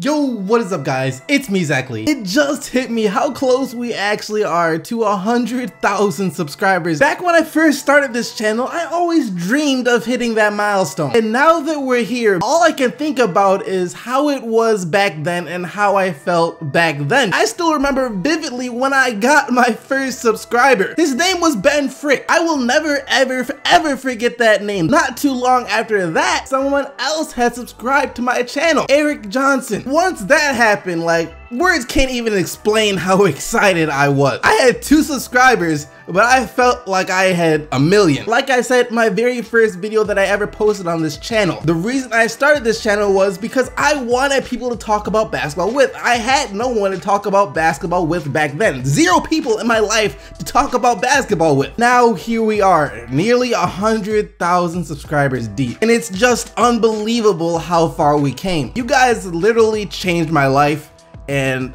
Yo, what is up guys? It's me, Zachary. It just hit me how close we actually are to 100,000 subscribers. Back when I first started this channel, I always dreamed of hitting that milestone. And now that we're here, all I can think about is how it was back then and how I felt back then. I still remember vividly when I got my first subscriber. His name was Ben Frick. I will never ever forget that name. Not too long after that, someone else had subscribed to my channel, Eric Johnson. Once that happened, like, words can't even explain how excited I was. I had 2 subscribers, but I felt like I had a million. Like I said, my very first video that I ever posted on this channel. The reason I started this channel was because I wanted people to talk about basketball with. I had no one to talk about basketball with back then. 0 people in my life to talk about basketball with. Now here we are, nearly 100,000 subscribers deep. And it's just unbelievable how far we came. You guys literally changed my life, and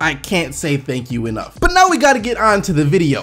I can't say thank you enough. But now we gotta get on to the video.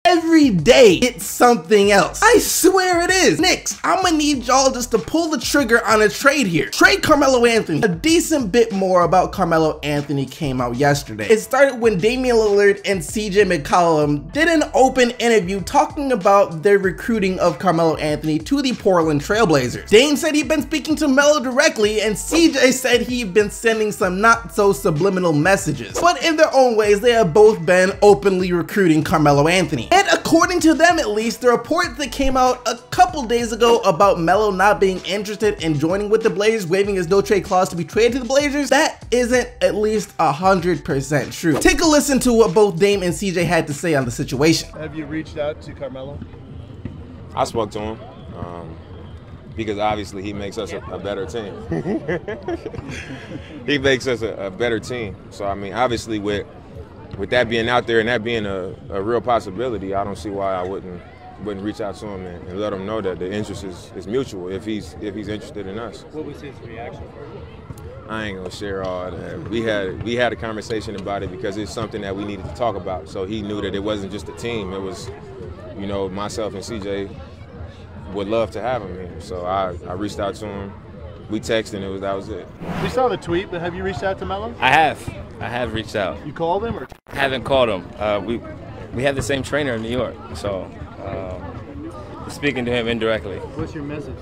Every day, it's something else. I swear it is. Knicks, I'm gonna need y'all just to pull the trigger on a trade here. Trade Carmelo Anthony. A decent bit more about Carmelo Anthony came out yesterday. It started when Damian Lillard and McCollum did an open interview talking about their recruiting of Carmelo Anthony to the Portland Trailblazers. Dame said he'd been speaking to Melo directly, and CJ said he'd been sending some not so subliminal messages. But in their own ways, they have both been openly recruiting Carmelo Anthony. And according to them at least, the report that came out a couple days ago about Melo not being interested in joining with the Blazers, waiving his no trade clause to be traded to the Blazers, that isn't at least 100% true. Take a listen to what both Dame and CJ had to say on the situation. Have you reached out to Carmelo? I spoke to him because obviously he makes us a better team. He makes us a better team. So I mean, obviously with that being out there and that being a real possibility, I don't see why I wouldn't reach out to him and let him know that the interest is mutual if he's interested in us. What was his reaction? I ain't gonna share all that. We had a conversation about it because it's something that we needed to talk about. So he knew that it wasn't just a team. It was, you know, myself and CJ would love to have him here. So I reached out to him. We texted and that was it. We saw the tweet, but have you reached out to Melo? I have reached out. You called him or? I haven't called him. We have the same trainer in New York, so speaking to him indirectly. What's your message?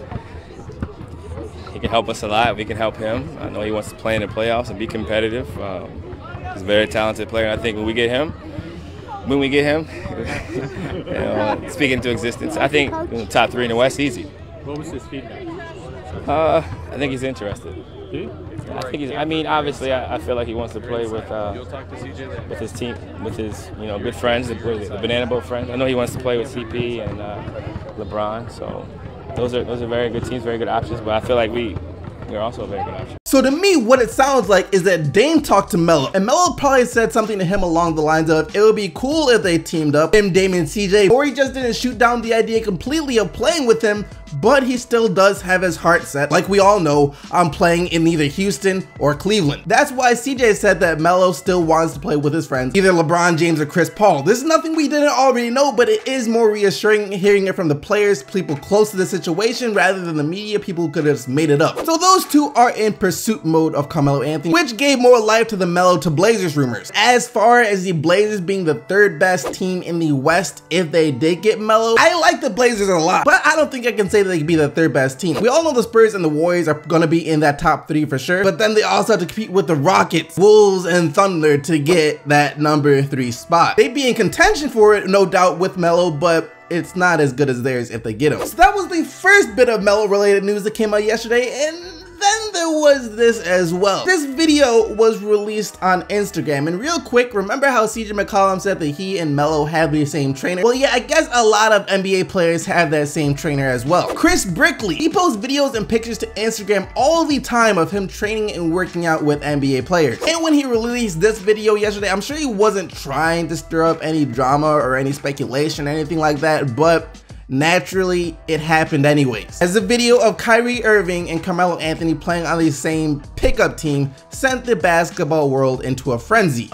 He can help us a lot. We can help him. I know he wants to play in the playoffs and be competitive. He's a very talented player. I think when we get him, you know, speaking to existence, I think top 3 in the West easy. What was his feedback? I think he's interested. I think he's. I mean, obviously, I feel like he wants to play with his team, with his good friends, the Banana Boat friends. I know he wants to play with CP and LeBron. So those are very good teams, very good options. But I feel like we're also a very good option. So to me, what it sounds like is that Dame talked to Melo, and Melo probably said something to him along the lines of, it would be cool if they teamed up, him, Dame, and CJ, or he just didn't shoot down the idea completely of playing with him, but he still does have his heart set, like we all know, on playing in either Houston or Cleveland. That's why CJ said that Melo still wants to play with his friends, either LeBron James or Chris Paul. This is nothing we didn't already know, but it is more reassuring hearing it from the players, people close to the situation, rather than the media, people who could have just made it up. So those two are in pursuit mode of Carmelo Anthony, which gave more life to the Melo to Blazers rumors. As far as the Blazers being the 3rd best team in the West, if they did get Melo, I like the Blazers a lot, but I don't think I can say that they could be the 3rd best team. We all know the Spurs and the Warriors are gonna be in that top 3 for sure, but then they also have to compete with the Rockets, Wolves, and Thunder to get that number 3 spot. They'd be in contention for it, no doubt, with Melo, but it's not as good as theirs if they get him. So that was the first bit of Melo related news that came out yesterday, and then there was this as well. This video was released on Instagram, and real quick, remember how CJ McCollum said that he and Melo have the same trainer? Well, yeah, I guess a lot of NBA players have that same trainer as well. Chris Brickley, he posts videos and pictures to Instagram all the time of him training and working out with NBA players. And when he released this video yesterday, I'm sure he wasn't trying to stir up any drama or any speculation or anything like that, but naturally, it happened anyways, as a video of Kyrie Irving and Carmelo Anthony playing on the same pickup team sent the basketball world into a frenzy.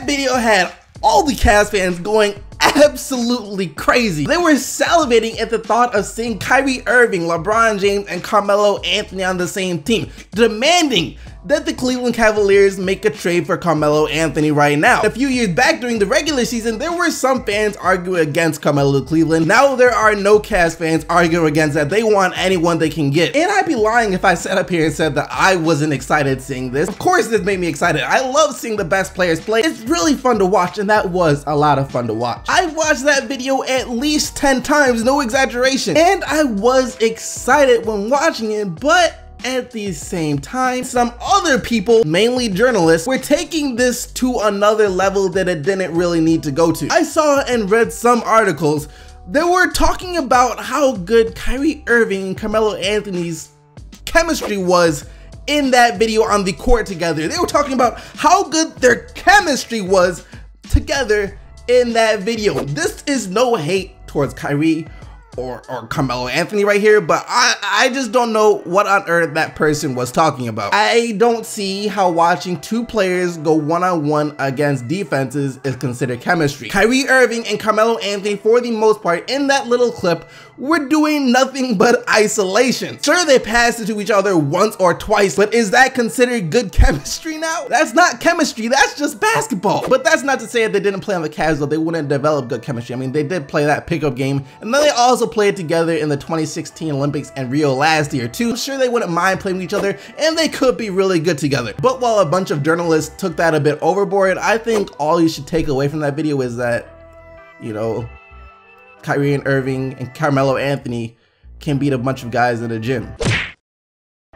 video had all the Cavs fans going absolutely crazy. They were salivating at the thought of seeing Kyrie Irving, LeBron James, and Carmelo Anthony on the same team, demanding that the Cleveland Cavaliers make a trade for Carmelo Anthony right now. A few years back during the regular season, there were some fans arguing against Carmelo to Cleveland. Now there are no Cavs fans arguing against that. They want anyone they can get. And I'd be lying if I sat up here and said that I wasn't excited seeing this. Of course this made me excited. I love seeing the best players play. It's really fun to watch, and that was a lot of fun to watch. I watched that video at least 10 times, no exaggeration. And I was excited when watching it, but at the same time, some other people, mainly journalists, were taking this to another level that it didn't really need to go to. I saw and read some articles that were talking about how good Kyrie Irving and Carmelo Anthony's chemistry was in that video on the court together. They were talking about how good their chemistry was together in that video. This is no hate towards Kyrie or Carmelo Anthony right here, but I just don't know what on earth that person was talking about. I don't see how watching two players go one-on-one against defenses is considered chemistry. Kyrie Irving and Carmelo Anthony, for the most part, in that little clip, were doing nothing but isolation. Sure, they passed it to each other once or twice, but is that considered good chemistry now? That's not chemistry, that's just basketball. But that's not to say if they didn't play on the Cavs, though, they wouldn't develop good chemistry. I mean, they did play that pickup game, and then they also played together in the 2016 Olympics and Rio last year too. Sure, they wouldn't mind playing with each other, and they could be really good together. But while a bunch of journalists took that a bit overboard, I think all you should take away from that video is that, you know, Kyrie and Irving and Carmelo Anthony can beat a bunch of guys in the gym.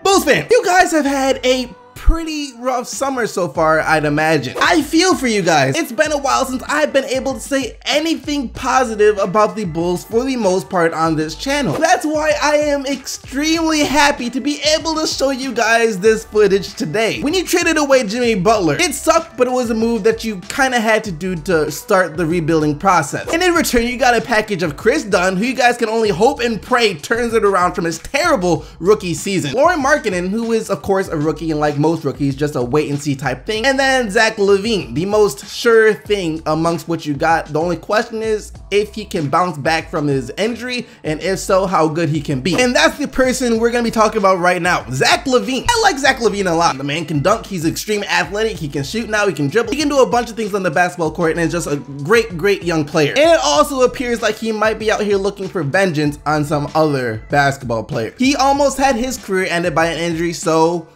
Bulls fan, you guys have had a pretty rough summer so far, I'd imagine. I feel for you guys. It's been a while since I've been able to say anything positive about the Bulls for the most part on this channel. That's why I am extremely happy to be able to show you guys this footage today. When you traded away Jimmy Butler, it sucked, but it was a move that you kind of had to do to start the rebuilding process. And in return, you got a package of Chris Dunn, who you guys can only hope and pray turns it around from his terrible rookie season. Lauren Markkanen, who is of course a rookie and like most rookies, just a wait and see type thing. And then Zach LaVine, the most sure thing amongst what you got. The only question is if he can bounce back from his injury, and if so, how good he can be. And that's the person we're gonna be talking about right now, Zach LaVine. I like Zach LaVine a lot. The man can dunk, he's extreme athletic, he can shoot now, he can dribble, he can do a bunch of things on the basketball court, and is just a great young player. And it also appears like he might be out here looking for vengeance on some other basketball player. He almost had his career ended by an injury, so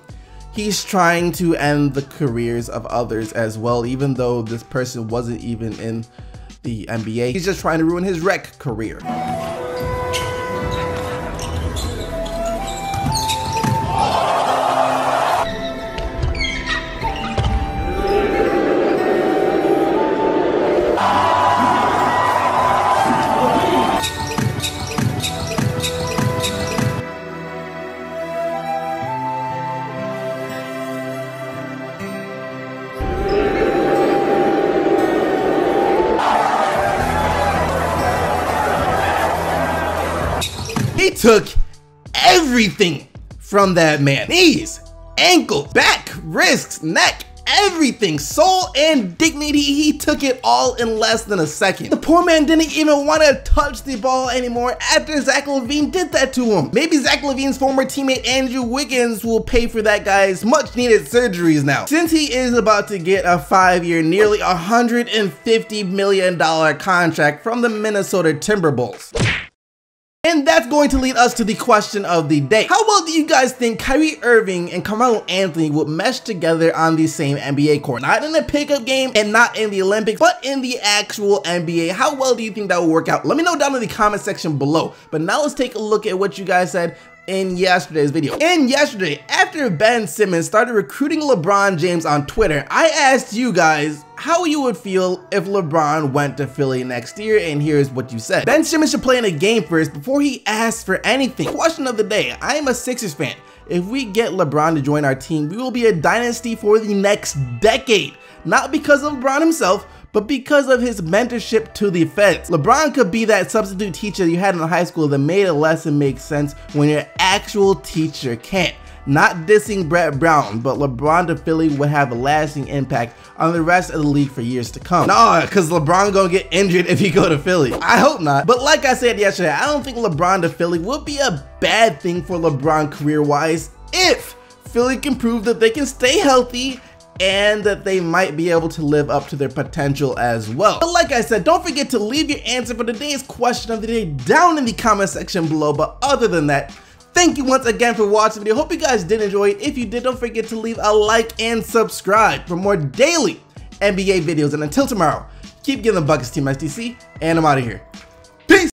he's trying to end the careers of others as well, even though this person wasn't even in the NBA. He's just trying to ruin his rec career. He took everything from that man. Knees, ankles, back, wrists, neck, everything, soul and dignity. He took it all in less than a second. The poor man didn't even want to touch the ball anymore after Zach LaVine did that to him. Maybe Zach LaVine's former teammate Andrew Wiggins will pay for that guy's much needed surgeries now, since he is about to get a 5-year, nearly $150 million contract from the Minnesota Timberwolves. And that's going to lead us to the question of the day. How well do you guys think Kyrie Irving and Carmelo Anthony would mesh together on the same NBA court? Not in a pickup game and not in the Olympics, but in the actual NBA. How well do you think that will work out? Let me know down in the comment section below. But now let's take a look at what you guys said in yesterday's video. And yesterday, after Ben Simmons started recruiting LeBron James on Twitter, I asked you guys how you would feel if LeBron went to Philly next year, and here's what you said. Ben Simmons should play in a game first before he asks for anything. Question of the day, I am a Sixers fan. If we get LeBron to join our team, we will be a dynasty for the next decade. Not because of LeBron himself, but because of his mentorship to the feds. LeBron could be that substitute teacher you had in high school that made a lesson make sense when your actual teacher can't. Not dissing Brett Brown, but LeBron to Philly would have a lasting impact on the rest of the league for years to come. Nah, because LeBron gonna get injured if he go to Philly. I hope not. But like I said yesterday, I don't think LeBron to Philly would be a bad thing for LeBron career-wise if Philly can prove that they can stay healthy and that they might be able to live up to their potential as well. But like I said, don't forget to leave your answer for today's question of the day down in the comment section below. But other than that, thank you once again for watching the video. Hope you guys did enjoy it. If you did, don't forget to leave a like and subscribe for more daily NBA videos. And until tomorrow, keep getting the buckets, Team SDC, and I'm out of here.